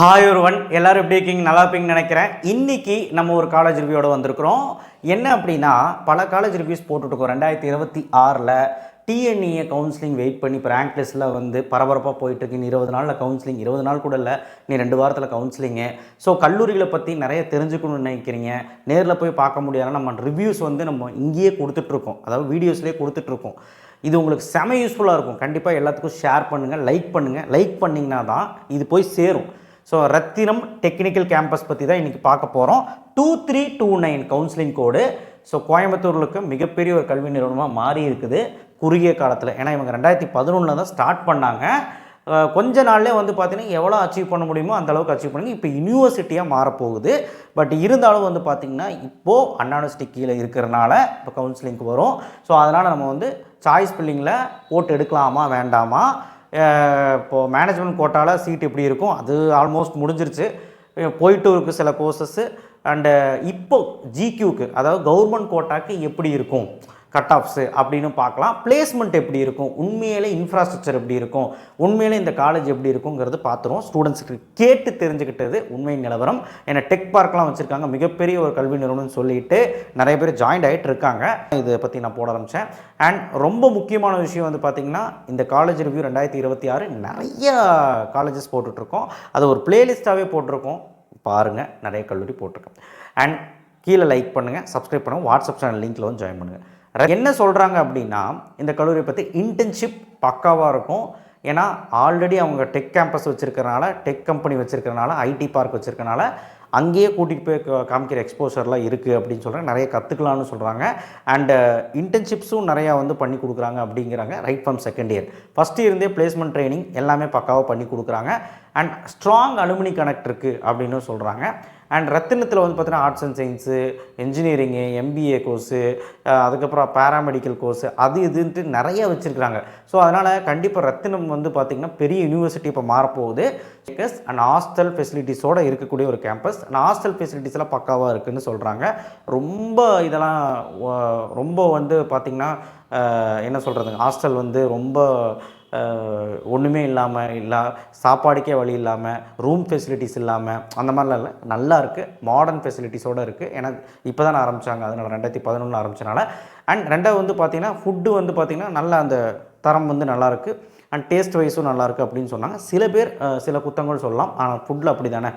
Hi ஒருவன் எல்லாரும் எப்படி இருக்கீங்க? நல்லா இருப்பீங்கன்னு நினைக்கிறேன். இன்னைக்கு நம்ம ஒரு காலேஜ் ரிவ்யூவோட வந்திருக்கிறோம். என்ன அப்படின்னா, பல காலேஜ் ரிவ்யூஸ் போட்டுட்ருக்கோம். 2026ல் டிஎன்இஏ கவுன்சிலிங் வெயிட் பண்ணி இப்போ ரேங்க் லிஸ்ட்டில் வந்து பரபரப்பாக போயிட்டுருக்கு. 20 நாளில் கவுன்சிலிங், 20 நாள் கூட இல்லை, நீ 2 வாரத்தில் கவுன்சிலிங்கு. ஸோ கல்லூரிகளை பற்றி நிறைய தெரிஞ்சுக்கணும்னு நினைக்கிறீங்க, நேரில் போய் பார்க்க முடியாதுன்னா நம்ம ரிவ்யூஸ் வந்து நம்ம இங்கேயே கொடுத்துட்ருக்கோம், அதாவது வீடியோஸ்லேயே கொடுத்துட்ருக்கோம். இது உங்களுக்கு செம யூஸ்ஃபுல்லாக இருக்கும். கண்டிப்பாக எல்லாத்துக்கும் ஷேர் பண்ணுங்கள், லைக் பண்ணுங்கள். லைக் பண்ணிங்கன்னா தான் இது போய் சேரும். ஸோ ரத்தினம் டெக்னிக்கல் கேம்பஸ் பற்றி தான் இன்றைக்கி பார்க்க போகிறோம். 2329 கவுன்சிலிங் கோடு. ஸோ கோயம்புத்தூர்களுக்கு மிகப்பெரிய ஒரு கல்வி நிறுவனமாக மாறி இருக்குது குறுகிய காலத்தில். ஏன்னா இவங்க 2011 தான் ஸ்டார்ட் பண்ணாங்க. கொஞ்ச நாள்லேயே வந்து பார்த்திங்கன்னா எவ்வளோ அச்சீவ் பண்ண முடியுமோ அந்த அளவுக்கு அச்சீவ் பண்ணுங்க. இப்போ யூனிவர்சிட்டியாக மாறப்போகுது. பட் இருந்தாலும் வந்து பார்த்திங்கன்னா இப்போது அண்ணா யூனிவர்சிட்டி கீழே இருக்கிறனால இப்போ கவுன்சிலிங்க்கு வரும். ஸோ அதனால் நம்ம வந்து சாய்ஸ் பில்லிங்கில் போட்டு எடுக்கலாமா வேண்டாமா, இப்போது மேனேஜ்மெண்ட் கோட்டாவில் சீட் எப்படி இருக்கும், அது ஆல்மோஸ்ட் முடிஞ்சிருச்சு. போயிட்டு இருக்குது சில கோர்சஸ்ஸு. அண்டு இப்போ ஜிக்யூக்கு, அதாவது கவர்மெண்ட் கோட்டாக்கு எப்படி இருக்கும் கட் ஆஃப்ஸு அப்படின்னு பார்க்கலாம். பிளேஸ்மெண்ட் எப்படி இருக்கும், உண்மையிலே இன்ஃப்ராஸ்ட்ரக்சர் எப்படி இருக்கும், உண்மையிலே இந்த காலேஜ் எப்படி இருக்குங்கிறது பார்த்துருவோம். ஸ்டூடெண்ட்ஸுக்கு கேட்டு தெரிஞ்சுக்கிட்டது உண்மை நிலவரம். ஏன்னா டெக் பார்க்லாம் வச்சுருக்காங்க, மிகப்பெரிய ஒரு கல்வி நிறுவனம்னு சொல்லிட்டு நிறைய பேர் ஜாயின்ட் ஆகிட்டு இருக்காங்க. இதை பற்றி நான் போட ஆரம்பித்தேன். அண்ட் ரொம்ப முக்கியமான விஷயம் வந்து பார்த்திங்கன்னா, இந்த காலேஜ் ரிவ்யூ 2026 நிறைய காலேஜஸ் போட்டுட்ருக்கோம். அது ஒரு பிளேலிஸ்ட்டாகவே போட்டிருக்கோம், பாருங்கள். நிறைய கல்லூரி போட்டிருக்கேன். அண்ட் கீழே லைக் பண்ணுங்கள், சப்ஸ்கிரைப் பண்ணுங்கள், வாட்ஸ்அப் சேனல் லிங்க்கில் வந்து ஜாயின் பண்ணுங்கள். என்ன சொல்கிறாங்க அப்படின்னா, இந்த கல்லூரியை பற்றி இன்டர்ன்ஷிப் பக்காவாக இருக்கும். ஏன்னா ஆல்ரெடி அவங்க டெக் கேம்பஸ் வச்சுருக்கறனால, டெக் கம்பெனி வச்சுருக்கனால, ஐடி பார்க் வச்சுருக்கனால அங்கேயே கூட்டிகிட்டு போய் காமிக்கிற எக்ஸ்போஷர்லாம் இருக்குது அப்படின்னு சொல்கிறாங்க. நிறைய கற்றுக்கலான்னு சொல்கிறாங்க. அண்டு இன்டர்ன்ஷிப்ஸும் நிறையா வந்து பண்ணி கொடுக்குறாங்க அப்படிங்கிறாங்க. Right from second year, first இயர்ந்தே பிளேஸ்மெண்ட் ட்ரைனிங் எல்லாமே பக்காவாக பண்ணி கொடுக்குறாங்க. அண்ட் ஸ்ட்ராங் அலுமினி கனெக்ட் இருக்குது அப்படின்னு சொல்கிறாங்க. அண்ட் ரத்தினத்தில் வந்து பார்த்தீங்கன்னா arts and science, engineering, MBA course, அதுக்கப்புறம் பேராமெடிக்கல் கோர்ஸு, அது இதுன்ட்டு நிறைய வச்சுருக்குறாங்க. ஸோ அதனால் கண்டிப்பாக ரத்தினம் வந்து பார்த்திங்கன்னா பெரிய யூனிவர்சிட்டி இப்போ மாறப்போகுது. அண்ட் ஹாஸ்டல் ஃபெசிலிட்டிஸோடு இருக்கக்கூடிய ஒரு கேம்பஸ். அண்ட் ஹாஸ்டல் ஃபெசிலிட்டிஸ்லாம் பக்காவாக இருக்குதுன்னு சொல்கிறாங்க. ரொம்ப இதெல்லாம் ரொம்ப வந்து பார்த்திங்கன்னா என்ன சொல்கிறதுங்க, ஹாஸ்டல் வந்து ரொம்ப ஒன்றுமே இல்லாமல் சாப்பாடுக்கே வழி இல்லாமல், ரூம் ஃபெசிலிட்டிஸ் இல்லாமல் அந்த மாதிரிலாம் இல்லை, நல்லா இருக்குது. மாடர்ன் ஃபெசிலிட்டிஸோடு இருக்குது. ஏன்னா இப்போ தான் ஆரம்பித்தாங்க, அதனால் 2011 ஆரம்பித்தனால. அண்ட் ரெண்டாவது வந்து பார்த்திங்கன்னா ஃபுட்டு வந்து பார்த்திங்கன்னா நல்லா அந்த தரம் வந்து நல்லாயிருக்கு. அண்ட் டேஸ்ட் வைஸும் நல்லாயிருக்கு அப்படின்னு சொன்னாங்க. சில பேர் சில குத்தங்கள் சொல்லலாம், ஆனால் ஃபுட்டில் அப்படி தானே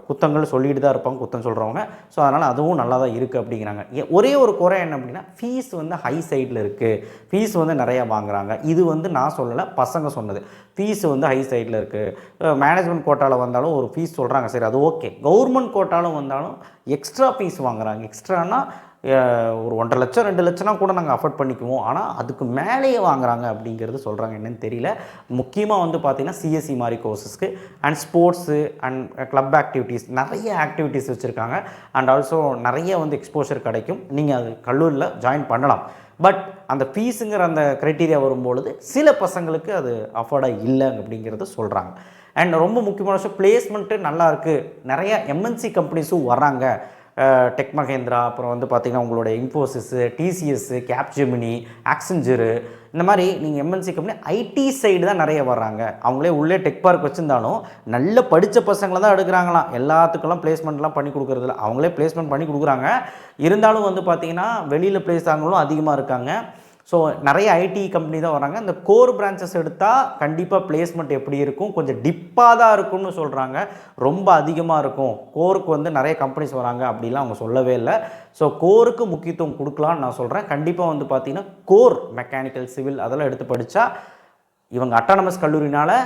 குத்தங்கள் சொல்லிட்டு தான் இருப்பாங்க குத்தம் சொல்கிறவங்க. ஸோ அதனால் அதுவும் நல்லா தான் இருக்குது அப்படிங்கிறாங்க. ஒரே ஒரு குறை என்ன அப்படின்னா, ஃபீஸ் வந்து ஹை சைடில் இருக்குது, ஃபீஸ் வந்து நிறையா வாங்குகிறாங்க. இது வந்து நான் சொல்லலை, பசங்க சொன்னது. ஃபீஸ் வந்து ஹை சைடில் இருக்குது. மேனேஜ்மெண்ட் கோட்டாவில் வந்தாலும் ஒரு ஃபீஸ் சொல்கிறாங்க, சரி அது ஓகே. கவர்மெண்ட் கோட்டாவில் வந்தாலும் எக்ஸ்ட்ரா ஃபீஸ் வாங்குகிறாங்க. எக்ஸ்ட்ரானா ஒரு 1.5 லட்சம் 2 லட்சம்னா கூட நாங்கள் அஃபோர்ட் பண்ணிக்குவோம், ஆனால் அதுக்கு மேலேயே வாங்குறாங்க அப்படிங்கிறது சொல்கிறாங்க. என்னென்னு தெரியல. முக்கியமாக வந்து பார்த்திங்கன்னா சிஎஸ்சி மாதிரி கோர்ஸஸ்க்கு and sports and club activities, நிறைய ஆக்டிவிட்டீஸ் வச்சுருக்காங்க. அண்ட் ஆல்சோ நிறைய வந்து எக்ஸ்போஷர் கிடைக்கும். நீங்கள் அது கல்லூரியில் ஜாயின் பண்ணலாம். பட் அந்த ஃபீஸுங்கிற அந்த க்ரைட்டீரியா வரும்பொழுது சில பசங்களுக்கு அது அஃபோர்டாக இல்லை அப்படிங்கிறத சொல்கிறாங்க. அண்ட் ரொம்ப முக்கியமான விஷயம், பிளேஸ்மெண்ட்டு நல்லாயிருக்கு. நிறைய எம்என்சி கம்பெனிஸும் வராங்க. டெக் மகேந்திரா, அப்புறம் வந்து பார்த்திங்கன்னா உங்களோட இன்ஃபோசிஸு, டிசிஎஸ்ஸு, கேப்ஜெமினி, ஆக்செஞ்சரு, இந்த மாதிரி நீங்கள் எம்என்சி கம்பெனி ஐடி சைடு தான் நிறைய வர்றாங்க. அவங்களே உள்ளே டெக் பார்க் வச்சுருந்தாலும் நல்ல படித்த பசங்களை தான் எடுக்கிறாங்களாம். எல்லாத்துக்கெல்லாம் பிளேஸ்மெண்ட்லாம் பண்ணி கொடுக்குறதில்ல, அவங்களே பிளேஸ்மெண்ட் பண்ணி கொடுக்குறாங்க. இருந்தாலும் வந்து பார்த்திங்கன்னா வெளியில் பிளேஸ் ஆகணும் அதிகமாக இருக்காங்க. ஸோ நிறைய ஐடி கம்பெனி தான் வராங்க. இந்த கோர் பிரான்ச்சஸ் எடுத்தால் கண்டிப்பாக பிளேஸ்மெண்ட் எப்படி இருக்கும், கொஞ்சம் டிப்பாக தான் இருக்கும்னு சொல்கிறாங்க. ரொம்ப அதிகமாக இருக்கும், கோருக்கு வந்து நிறைய கம்பெனிஸ் வராங்க அப்படிலாம் அவங்க சொல்லவே இல்லை. ஸோ கோருக்கு முக்கியத்துவம் கொடுக்கலான்னு நான் சொல்கிறேன். கண்டிப்பாக வந்து பார்த்திங்கன்னா கோர் மெக்கானிக்கல், சிவில் அதெல்லாம் எடுத்து படித்தா, இவங்க அட்டானமஸ் கல்லூரினால்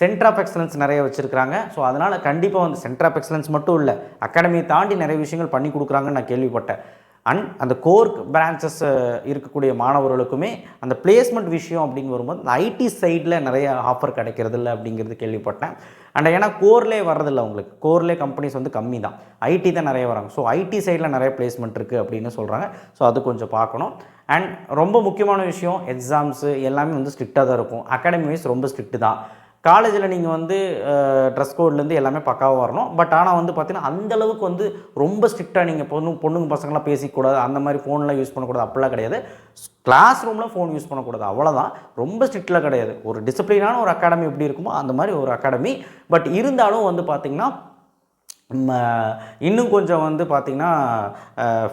சென்டர் ஆஃப் எக்ஸலன்ஸ் நிறைய வச்சுருக்காங்க. ஸோ அதனால் கண்டிப்பாக வந்து சென்டர் ஆஃப் எக்ஸலன்ஸ் மட்டும் இல்லை, அகாடமியை தாண்டி நிறைய விஷயங்கள் பண்ணி கொடுக்குறாங்கன்னு நான் கேள்விப்பட்டேன். அண்ட் அந்த கோர் பிரான்ச்சஸ் இருக்கக்கூடிய மாணவர்களுக்குமே அந்த பிளேஸ்மெண்ட் விஷயம் அப்படின்னு வரும்போது அந்த ஐடி சைடில் நிறைய ஆஃபர் கிடைக்கிறது இல்லை அப்படிங்கிறது கேள்விப்பட்டேன். அண்ட் ஏன்னா கோர்லேயே வர்றதில்லை, உங்களுக்கு கோர்லேயே கம்பெனிஸ் வந்து கம்மி தான், ஐடி தான் நிறைய வராங்க. ஸோ ஐடி சைடில் நிறைய பிளேஸ்மெண்ட் இருக்குது அப்படின்னு சொல்கிறாங்க. ஸோ அது கொஞ்சம் பார்க்கணும். அண்ட் ரொம்ப முக்கியமான விஷயம், எக்ஸாம்ஸு எல்லாமே வந்து ஸ்ட்ரிக்டாக தான் இருக்கும். அகாடமி வைஸ் ரொம்ப ஸ்ட்ரிக்ட்டு தான். காலேஜில் நீங்கள் வந்து ட்ரெஸ் கோட்லேருந்து எல்லாமே பக்காவாக வரணும். பட் ஆனால் வந்து பார்த்தீங்கன்னா அந்தளவுக்கு வந்து ரொம்ப ஸ்ட்ரிக்டாக நீங்கள் பொண்ணுங்க பசங்களாம் பேசிக்கூடாது, அந்த மாதிரி ஃபோன்லாம் யூஸ் பண்ணக்கூடாது அப்படிலாம் கிடையாது. கிளாஸ் ரூமில் ஃபோன் யூஸ் பண்ணக்கூடாது, அவ்வளோதான். ரொம்ப ஸ்ட்ரிக்ட்லாம் கிடையாது. ஒரு டிசிப்ளினான ஒரு அகாடமி எப்படி இருக்குமோ அந்த மாதிரி ஒரு அகாடமி. பட் இருந்தாலும் வந்து பார்த்திங்கன்னா இன்னும் கொஞ்சம் வந்து பார்த்திங்கன்னா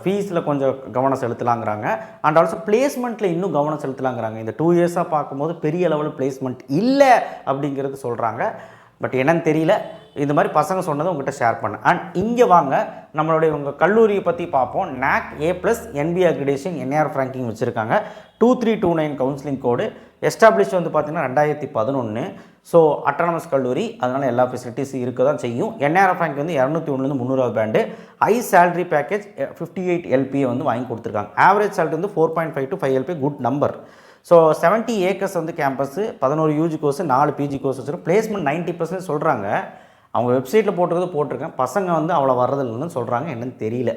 ஃபீஸில் கொஞ்சம் கவனம் செலுத்தலாங்கிறாங்க. அண்ட் ஆல்சோ பிளேஸ்மெண்ட்டில் இன்னும் கவனம் செலுத்தலாங்கிறாங்க. இந்த 2 இயர்ஸாக பார்க்கும்போது பெரிய லெவலில் பிளேஸ்மெண்ட் இல்லை அப்படிங்கிறது சொல்கிறாங்க. பட் என்னன்னு தெரியல. இந்த மாதிரி பசங்க சொன்னதை உங்கள்கிட்ட ஷேர் பண்ணேன். அண்ட் இங்கே வாங்க நம்மளுடைய உங்கள் கல்லூரியை பற்றி பார்ப்போம். NAC A+ NB accreditation NARF ranking வச்சுருக்காங்க. 2329 கவுன்சிலிங் கோடு. எஸ்டாப்ளிஷ் வந்து பார்த்திங்கன்னா 2011. ஸோ அட்டானமஸ் கல்லூரி, அதனால் எல்லா ஃபெசிலிட்டிஸும் இருக்க தான் செய்யும். NARF ரேங்க் வந்து 201 300 band. High salary package 58 LPA வந்து வாங்கி கொடுத்துருக்காங்க. ஆவரேஜ் சேலரி வந்து 4.5 to 5 LPA, good number. So 70 acres வந்து campus, 11 UG course, 4 PG course வச்சுருக்கோம். பிளேஸ்மெண்ட் 90% சொல்கிறாங்க. அவங்க வெப்சைட்டில் போட்டிருக்கேன். பசங்க வந்து அவ்வளோ வர்றதில்லைன்னு சொல்கிறாங்க. என்னன்னு தெரியல.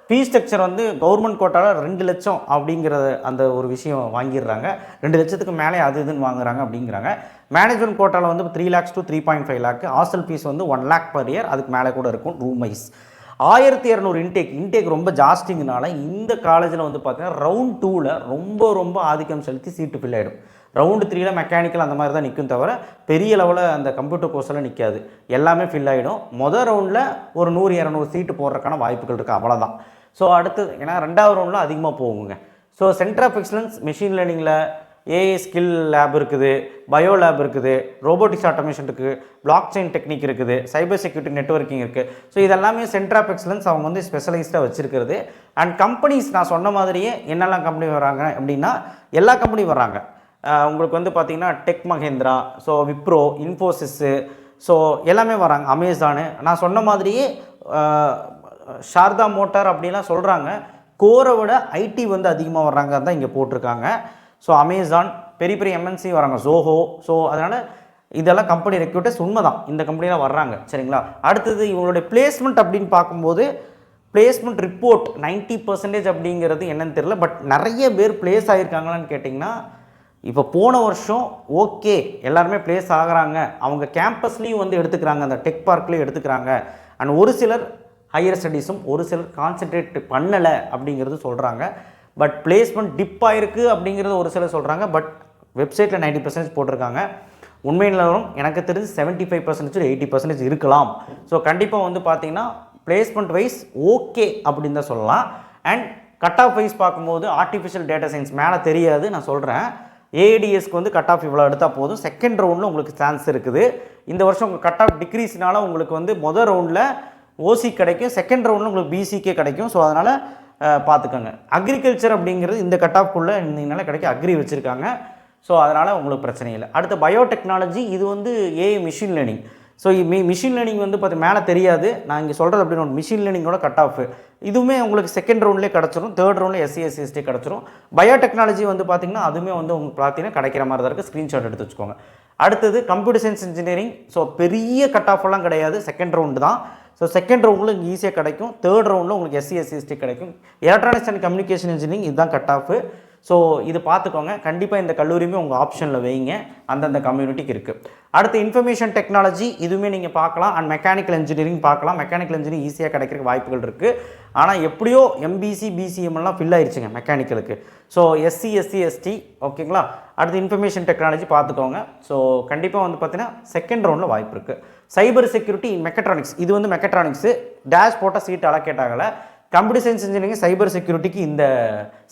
ஃபீஸ் ஸ்ட்ரக்சர் வந்து கவர்மெண்ட் கோட்டாவில் 2 லட்சம் அப்படிங்கிற அந்த ஒரு விஷயம் வாங்கிடுறாங்க. 2 லட்சத்துக்கு மேலே அது இதுன்னு வாங்குறாங்க அப்படிங்கிறாங்க. மேனேஜ்மெண்ட் கோட்டாவில் வந்து 3 lakhs to 3.5 lakh. Hostel fees வந்து 1 lakh per year, அதுக்கு மேலே கூட இருக்கும் ரூம் வைஸ். 1200 இன்டேக் ரொம்ப ஜாஸ்திங்கனால இந்த காலேஜில் வந்து பார்த்தீங்கன்னா ரவுண்ட் 2ல் ரொம்ப ஆதிக்கம் செலுத்தி சீட்டு ஃபில் ஆகிடும். ரவுண்டு 3ல் மெக்கானிக்கல் அந்த மாதிரி தான் நிற்கும் தவிர பெரிய லெவலில் அந்த கம்ப்யூட்டர் கோர்ஸெல்லாம் நிற்காது. எல்லாமே ஃபில் ஆகிடும். மொதல் ரவுண்டில் ஒரு 100-200 சீட்டு போடுறதுக்கான வாய்ப்புகள் இருக்குது, அவ்வளோதான். ஸோ அடுத்தது ஏன்னா 2வது ரவுண்டில் அதிகமாக போகுங்க. So centre of excellence machine லேர்னிங்கில் ஏஐ ஸ்கில் லேப் இருக்குது, பயோ லேப் இருக்குது, ரோபோட்டிக்ஸ் ஆட்டோமேஷன் இருக்குது, பிளாக் செயின் டெக்னிக் இருக்குது, சைபர் செக்யூரிட்டி நெட்வொர்க்கிங் இருக்குது. ஸோ இதெல்லாமே சென்டர் ஆஃப் எக்ஸலன்ஸ் அவங்க வந்து ஸ்பெஷலைஸ்டாக வச்சுருக்கிறது. அண்ட் கம்பெனிஸ் நான் சொன்ன மாதிரியே என்னெல்லாம் கம்பெனி வராங்க அப்படின்னா எல்லா கம்பெனியும் வராங்க. உங்களுக்கு வந்து பார்த்திங்கன்னா tech Mahindra, so Wipro, Infosys, so எல்லாமே வராங்க. அமேசானு, நான் சொன்ன மாதிரியே ஷாரதா மோட்டார் அப்படிலாம் சொல்கிறாங்க. கோரை விட ஐடி வந்து அதிகமாக வர்றாங்க தான் இங்கே போட்டிருக்காங்க. ஸோ அமேசான், பெரிய எம்என்சி வராங்க, ஜோஹோ. ஸோ அதனால் இதெல்லாம் கம்பெனி ரெக்ரூட்டர்ஸ் உண்மை தான், இந்த கம்பெனியில் வர்றாங்க. சரிங்களா? அடுத்தது இவங்களுடைய பிளேஸ்மெண்ட் அப்படின்னு பார்க்கும்போது பிளேஸ்மெண்ட் ரிப்போர்ட் 90% அப்படிங்கிறது என்னன்னு தெரியல. பட் நிறைய பேர் பிளேஸ் ஆகியிருக்காங்களான்னு கேட்டிங்கன்னா இப்போ போன வருஷம் ஓகே எல்லாருமே பிளேஸ் ஆகிறாங்க. அவங்க கேம்பஸ்லேயும் வந்து எடுத்துக்கிறாங்க, அந்த டெக் பார்க்லேயும் எடுத்துக்கிறாங்க. அண்ட் ஒரு சிலர் ஹையர் ஸ்டடீஸும் ஒரு சிலர் கான்சென்ட்ரேட் பண்ணலை அப்படிங்கிறது சொல்கிறாங்க. பட் பிளேஸ்மெண்ட் டிப் ஆகிருக்கு அப்படிங்கிறது ஒரு சிலர் சொல்கிறாங்க. பட் வெப்சைட்டில் 90% போட்டிருக்காங்க. உண்மையில் எனக்கு தெரிஞ்சு 75% 80% இருக்கலாம். ஸோ கண்டிப்பாக வந்து பார்த்திங்கன்னா பிளேஸ்மெண்ட் வைஸ் ஓகே அப்படின்னு தான் சொல்லலாம். அண்ட் கட் ஆஃப் வைஸ் பார்க்கும்போது ஆர்டிஃபிஷியல் டேட்டா சயின்ஸ் மேலே தெரியாது, நான் சொல்கிறேன். ஏடிஎஸ்க்கு வந்து கட் ஆஃப் இவ்வளோ எடுத்தால் போதும். செகண்ட் ரவுண்டில் உங்களுக்கு சான்ஸ் இருக்குது. இந்த வருஷம் உங்கள் கட் ஆஃப் டிக்ரீஸ்னால உங்களுக்கு வந்து மொதல் ரவுண்டில் ஓசி கிடைக்கும், செகண்ட் ரவுண்டில் உங்களுக்கு பிசிக்கே கிடைக்கும். ஸோ அதனால் பார்த்துக்கோங்க. அக்ரிகல்ச்சர் அப்படிங்கிறது இந்த கட் ஆஃப்குள்ளே இருந்தீங்கனால கிடைக்கும். அக்ரி வச்சுருக்காங்க. ஸோ அதனால் உங்களுக்கு பிரச்சனை இல்லை. அடுத்த பயோடெக்னாலஜி, இது வந்து AI machine learning. So machine learning வந்து பார்த்து மேலே தெரியாது, நான் இங்கே சொல்கிறது அப்படின்னு ஒரு மிஷின் லேர்னிங்கோட கட் ஆஃப் இதுவுமே உங்களுக்கு செகண்ட் ரவுண்ட்லேயே கிடச்சிரும். தேர்ட் ரவுண்டில் SC/ST கிடச்சிரும். பயோடெக்னாலஜி வந்து பார்த்திங்கன்னா அதுவுமே வந்து உங்களுக்கு பார்த்தீங்கன்னா கிடைக்கிற மாதிரி தான் இருக்குது. ஸ்க்ரீன்ஷாட் எடுத்து வச்சுக்கோங்க. அடுத்தது கம்ப்யூட்டர் சயின்ஸ் இன்ஜினியரிங். ஸோ பெரிய கட் ஆஃப்லாம் கிடையாது, செகண்ட் ரவுண்டு தான். ஸோ செகண்ட் ரவுண்டில் இங்கே ஈஸியாக கிடைக்கும். தேர்ட் ரவுண்டில் உங்களுக்கு SC/ST கிடைக்கும். எலக்ட்ரானிக்ஸ் அண்ட் கம்யூனிகேஷன் இன்ஜினியரிங் இதுதான் கட் ஆஃப். ஸோ இது பார்த்துக்கோங்க. கண்டிப்பாக இந்த கல்லூரியுமே உங்கள் ஆப்ஷனில் வைங்க, அந்தந்த கம்யூனிட்டிக்கு இருக்குது. அடுத்து இன்ஃபர்மேஷன் டெக்னாலஜி, இதுவுமே நீங்கள் பார்க்கலாம். அண்ட் மெக்கானிக்கல் இன்ஜினியரிங் பார்க்கலாம். மெக்கானிக்கல் இன்ஜினியரிங் ஈஸியாக கிடைக்கிறதுக்கு வாய்ப்புகள் இருக்குது. ஆனால் எப்படியோ MBC BCM எல்லாம் ஃபில் ஆயிடுச்சுங்க மெக்கானிக்கலுக்கு. ஸோ SC/ST ஓகேங்களா. அடுத்து இன்ஃபர்மேஷன் டெக்னாலஜி பார்த்துக்கோங்க. ஸோ கண்டிப்பாக வந்து பார்த்தீங்கன்னா செகண்ட் ரவுண்டில் வாய்ப்பு இருக்குது. சைபர் செக்யூரிட்டி மெக்கட்ரானிக்ஸ், இது வந்து மெக்கட்ரானிக்ஸு டேஷ் போட்டால் சீட் அலோகேட் ஆகலை. கம்ப்யூட்டர் சயின்ஸ் இன்ஜினியரிங் சைபர் செக்யூரிட்டிக்கு இந்த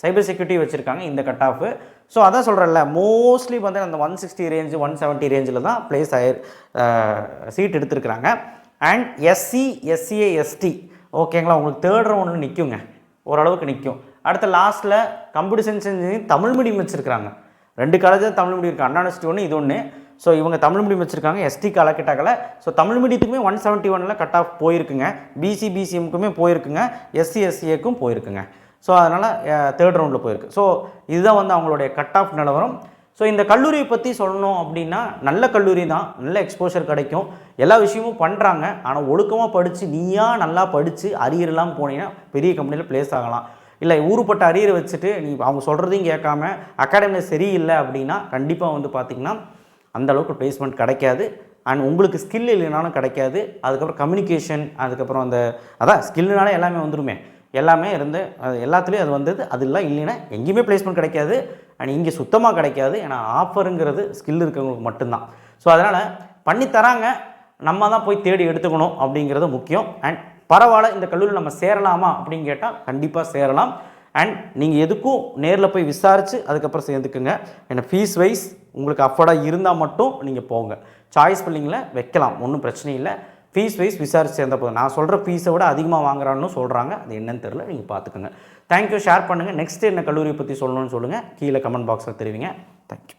சைபர் செக்யூரிட்டி வச்சுருக்காங்க இந்த கட் ஆஃப். ஸோ அதான் சொல்கிறேன்ல, மோஸ்ட்லி வந்து அந்த 160 ரேஞ்சு 170 ரேஞ்சில் தான் பிளேஸ் சீட் எடுத்துருக்குறாங்க. அண்ட் SC/SCA ST ஓகேங்களா, உங்களுக்கு தேர்ட் ரவுண்டில் நிற்குங்க, ஓரளவுக்கு நிற்கும். அடுத்த லாஸ்ட்டில் computer science engineering Tamil medium வச்சுருக்காங்க. 2 காலேஜ் தான் தமிழ் மீடியம் இருக்குது, அண்ணா யூனிவர்சிட்டி ஒன்று, இது ஒன்று. ஸோ இவங்க தமிழ் மீடியம் வச்சுருக்காங்க, STக்கு அலோகேட் ஆகலை. ஸோ தமிழ் மீடியத்துக்குமே 171 கட் ஆஃப் போயிருக்குங்க. BCBCMக்குமே போயிருக்குங்க, SC/SCAக்கும் போயிருக்குங்க. ஸோ அதனால் தேர்ட் ரவுண்டில் போயிருக்கு. ஸோ இதுதான் வந்து அவங்களுடைய கட் ஆஃப் நிலவரம். ஸோ இந்த கல்லூரியை பற்றி சொல்லணும் அப்படின்னா நல்ல கல்லூரி தான், நல்ல எக்ஸ்போஷர் கிடைக்கும், எல்லா விஷயமும் பண்ணுறாங்க. ஆனால் ஒழுக்கமாக படித்து நீயா நல்லா படித்து அரியர்லாம் போனீங்கன்னா பெரிய கம்பெனியில் ப்ளேஸ் ஆகலாம். இல்லை ஊருப்பட்ட அரியரை வச்சுட்டு நீ அவங்க சொல்கிறதையும் கேட்காம அகாடமியில் சரியில்லை அப்படின்னா கண்டிப்பாக வந்து பார்த்திங்கன்னா அந்தளவுக்கு ப்ளேஸ்மெண்ட் கிடைக்காது. அண்ட் உங்களுக்கு ஸ்கில் இல்லைனாலும் கிடைக்காது. அதுக்கப்புறம் கம்யூனிகேஷன், அதுக்கப்புறம் அந்த அதான் ஸ்கில்லுனாலே எல்லாமே வந்துடுமே, எல்லாமே இருந்து அது எல்லாத்துலேயும் அது வந்தது. அதெல்லாம் இல்லைன்னா எங்கேயுமே பிளேஸ்மெண்ட் கிடைக்காது. அண்ட் இங்கே சுத்தமாக கிடைக்காது. ஏன்னா ஆஃபருங்கிறது ஸ்கில் இருக்கிறவங்களுக்கு மட்டும்தான். ஸோ அதனால் பண்ணி தராங்க, நம்ம தான் போய் தேடி எடுத்துக்கணும் அப்படிங்கிறது முக்கியம். அண்ட் பரவாயில்ல, இந்த கல்லூரியில் நம்ம சேரலாமா அப்படின்னு கேட்டால் கண்டிப்பாக சேரலாம். அண்ட் நீங்கள் எதுக்கும் நேரில் போய் விசாரித்து அதுக்கப்புறம் சேர்ந்துக்குங்க. ஏன்னா ஃபீஸ் வைஸ் உங்களுக்கு அஃபோர்டாக இருந்தால் மட்டும் நீங்கள் போங்க. சாய்ஸ் ஃபில்லிங்கில் வைக்கலாம், ஒன்றும் பிரச்சனை இல்லை. ஃபீஸ் வைஸ் விசாரிச்சு சேர்ந்த போதும். நான் சொல்கிற ஃபீஸை விட அதிகமாக வாங்குறான்னு சொல்கிறாங்க, அது என்னன்னு தெரில, நீங்கள் பார்த்துக்குங்க. தேங்க்யூ. ஷேர் பண்ணுங்கள். நெக்ஸ்ட் என்ன கல்லூரியை பற்றி சொல்லணும்னு சொல்லுங்கள், கீழே கமெண்ட் பாக்ஸில் தெரிவிங்க. தேங்க்யூ.